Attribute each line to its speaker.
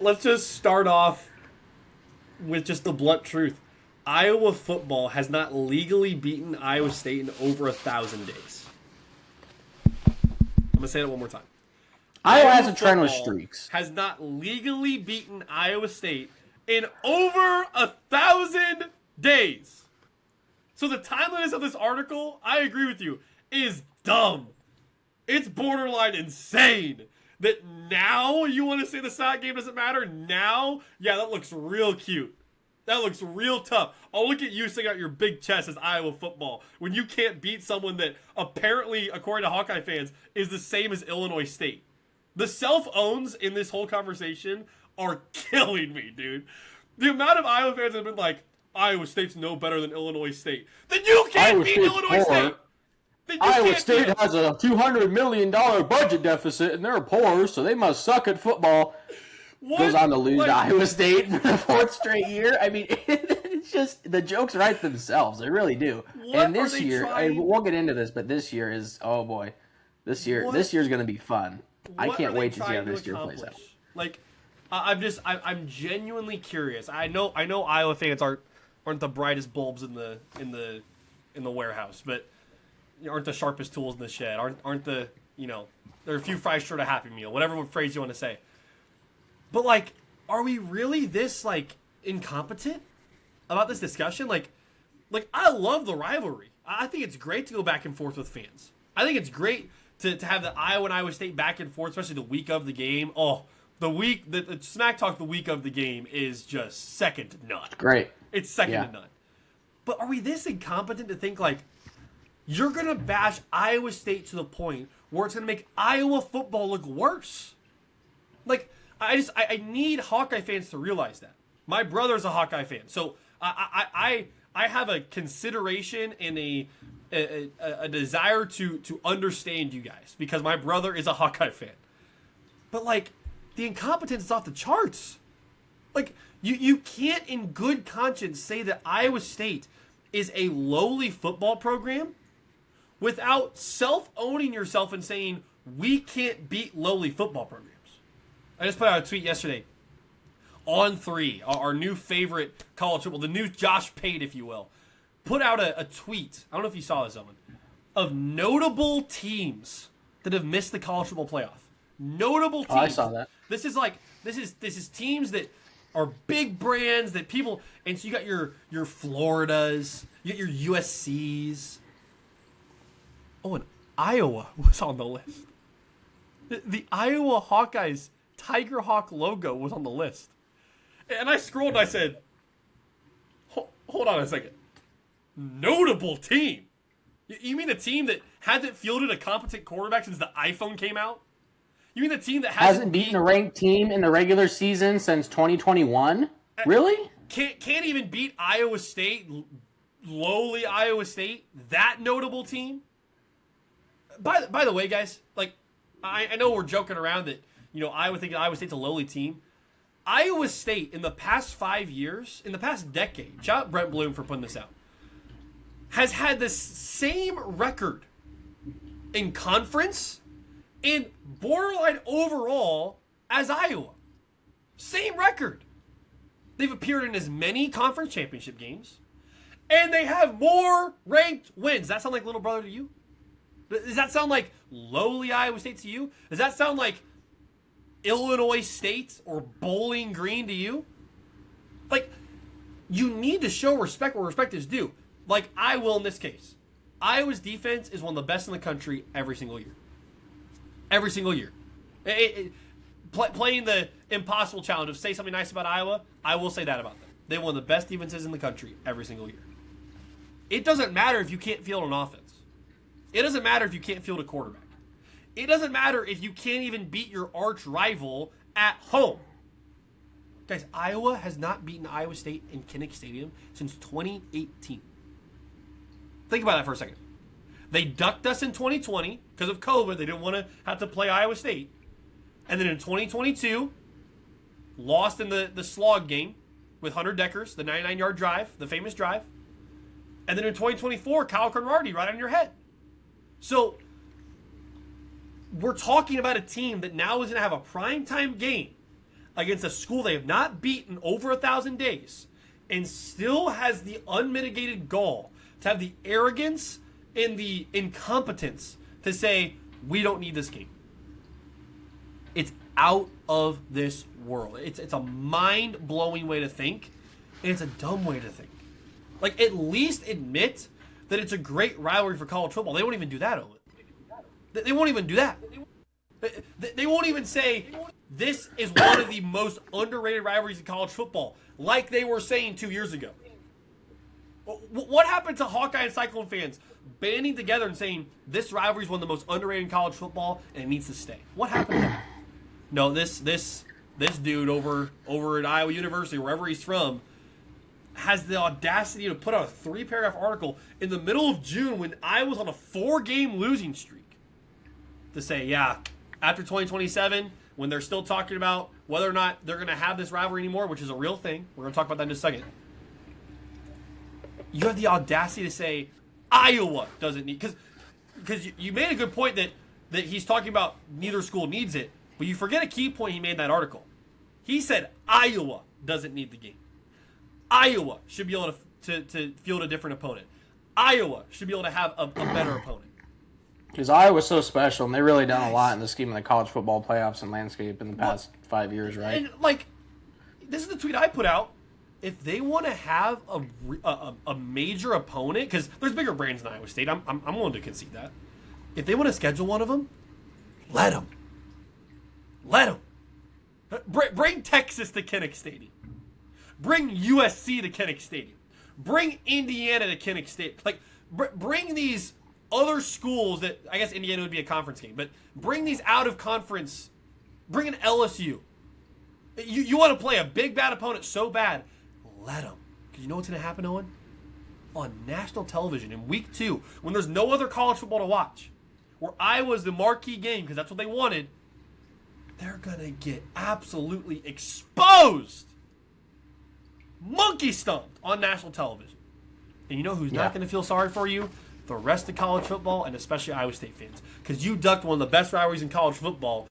Speaker 1: let's just start off with just the blunt truth. Iowa football has not legally beaten Iowa State in over 1,000 days. I'm gonna say it one more time.
Speaker 2: Iowa has a trend with streaks.
Speaker 1: Has not legally beaten Iowa State in over 1,000 days. So the timeliness of this article, I agree with you, is dumb. It's borderline insane. That now you want to say the side game doesn't matter? Now? Yeah, that looks real cute. That looks real tough. I'll look at you sticking out your big chest as Iowa football when you can't beat someone that apparently, according to Hawkeye fans, is the same as Illinois State. The self-owns in this whole conversation are killing me, dude. The amount of Iowa fans have been like, Iowa State's no better than Illinois State. Then you can't beat Illinois State.
Speaker 2: Iowa State has a $200 million budget deficit, and they're poor, so they must suck at football. What? Goes on to lose to Iowa State for the fourth straight year. I mean, it's just, the jokes write themselves. They really do. And this year, we'll get into this, but this year is, oh boy. This year's going to be fun. I can't wait to see how this year plays out.
Speaker 1: Like, I'm genuinely curious. I know Iowa fans aren't the brightest bulbs in the warehouse, but aren't the sharpest tools in the shed. Aren't the, there are a few fries short of Happy Meal, whatever phrase you want to say. But like, are we really this like incompetent about this discussion? Like I love the rivalry. I think it's great to go back and forth with fans. I think it's great to have the Iowa and Iowa State back and forth, especially the week of the game. Oh, the smack talk the week of the game is just second to none.
Speaker 2: Great.
Speaker 1: It's second to none. But are we this incompetent to think like you're gonna bash Iowa State to the point where it's gonna make Iowa football look worse? Like, I need Hawkeye fans to realize that. My brother's a Hawkeye fan, so I have a consideration and a desire to understand you guys because my brother is a Hawkeye fan. But like, the incompetence is off the charts. Like, you can't in good conscience say that Iowa State is a lowly football program without self-owning yourself and saying we can't beat lowly football programs. I just put out a tweet yesterday. On3, our new favorite college football, the new Josh Pate, if you will, put out a tweet. I don't know if you saw this, Owen, of notable teams that have missed the college football playoff. Notable teams.
Speaker 2: Oh, I saw that.
Speaker 1: This is teams that are big brands that people, and so you got your Floridas, you got your USCs. Oh, and Iowa was on the list. The Iowa Hawkeyes Tiger Hawk logo was on the list. And I scrolled and I said, hold on a second. Notable team? You mean a team that hasn't fielded a competent quarterback since the iPhone came out? You mean the team that
Speaker 2: hasn't beaten a ranked team in the regular season since 2021? Really?
Speaker 1: Can't even beat Iowa State, lowly Iowa State? That notable team? By the way, guys, like, I know we're joking around that, Iowa State's a lowly team. Iowa State, in the past 5 years, in the past decade, shout out Brent Bloom for putting this out, has had the same record in conference and borderline overall as Iowa. Same record. They've appeared in as many conference championship games, and they have more ranked wins. Does that sound like little brother to you? Does that sound like lowly Iowa State to you? Does that sound like Illinois State or Bowling Green to you? Like, you need to show respect where respect is due. Like I will in this case. Iowa's defense is one of the best in the country every single year. Every single year. Playing the impossible challenge of say something nice about Iowa, I will say that about them. They have one of the best defenses in the country every single year. It doesn't matter if you can't field an offense. It doesn't matter if you can't field a quarterback. It doesn't matter if you can't even beat your arch rival at home. Guys, Iowa has not beaten Iowa State in Kinnick Stadium since 2018. Think about that for a second. They ducked us in 2020 because of COVID. They didn't want to have to play Iowa State. And then in 2022, lost in the slog game with Hunter Deckers, the 99-yard drive, the famous drive. And then in 2024, Kyle Conradi right on your head. So we're talking about a team that now is going to have a primetime game against a school they have not beaten over 1,000 days and still has the unmitigated gall to have the arrogance and the incompetence to say, we don't need this game. It's out of this world. It's a mind-blowing way to think, and it's a dumb way to think. Like, at least admit that it's a great rivalry for college football. They won't even do that, Owen. They won't even do that. They won't even say, this is one of the most underrated rivalries in college football, like they were saying 2 years ago. What happened to Hawkeye and Cyclone fans banding together and saying, this rivalry is one of the most underrated in college football and it needs to stay? What happened to that? No, this dude over at Iowa University, wherever he's from, has the audacity to put out a 3-paragraph article in the middle of June when Iowa's on a 4-game losing streak to say, yeah, after 2027, when they're still talking about whether or not they're going to have this rivalry anymore, which is a real thing. We're going to talk about that in a second. You have the audacity to say Iowa doesn't need, because you made a good point that he's talking about neither school needs it, but you forget a key point he made in that article. He said Iowa doesn't need the game. Iowa should be able to field a different opponent. Iowa should be able to have a better opponent.
Speaker 2: Because Iowa's so special, and they really done a lot in the scheme of the college football playoffs and landscape in the past 5 years, right?
Speaker 1: And, like, this is the tweet I put out. If they want to have a major opponent, because there's bigger brands than Iowa State, I'm willing to concede that. If they want to schedule one of them, let them. Let them. Bring Texas to Kinnick Stadium. Bring USC to Kinnick Stadium. Bring Indiana to Kinnick Stadium. Like, bring these other schools that, I guess Indiana would be a conference game, but bring these out of conference. Bring an LSU. You want to play a big, bad opponent so bad, let them. Because you know what's going to happen, Owen? On national television in week 2, when there's no other college football to watch, where Iowa's the marquee game because that's what they wanted, they're going to get absolutely exposed. Monkey stomped on national television. And you know who's not going to feel sorry for you? The rest of college football, and especially Iowa State fans. Because you ducked one of the best rivalries in college football